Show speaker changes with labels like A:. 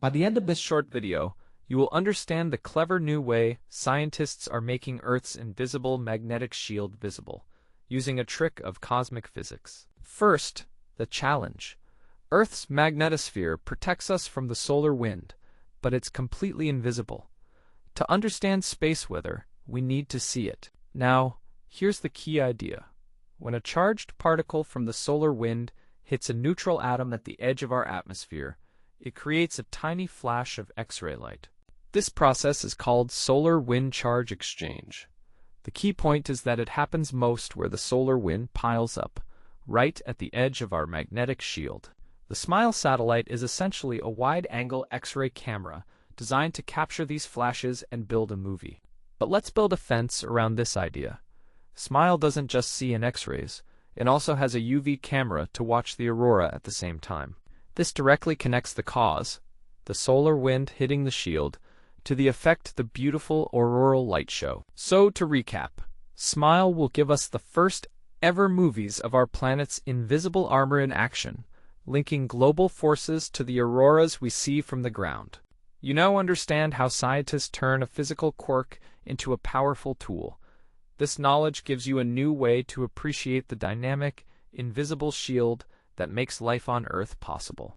A: By the end of this short video, you will understand the clever new way scientists are making Earth's invisible magnetic shield visible, using a trick of cosmic physics. First, the challenge. Earth's magnetosphere protects us from the solar wind, but it's completely invisible. To understand space weather, we need to see it. Now, here's the key idea. When a charged particle from the solar wind hits a neutral atom at the edge of our atmosphere, it creates a tiny flash of X-ray light. This process is called solar wind charge exchange. The key point is that it happens most where the solar wind piles up, right at the edge of our magnetic shield. The SMILE satellite is essentially a wide-angle X-ray camera designed to capture these flashes and build a movie. But let's build a fence around this idea. SMILE doesn't just see in X-rays, it also has a UV camera to watch the aurora at the same time. This directly connects the cause, the solar wind hitting the shield, to the effect the beautiful auroral light show. So, to recap, SMILE will give us the first ever movies of our planet's invisible armor in action, linking global forces to the auroras we see from the ground. You now understand how scientists turn a physical quirk into a powerful tool. This knowledge gives you a new way to appreciate the dynamic, invisible shield that makes life on Earth possible.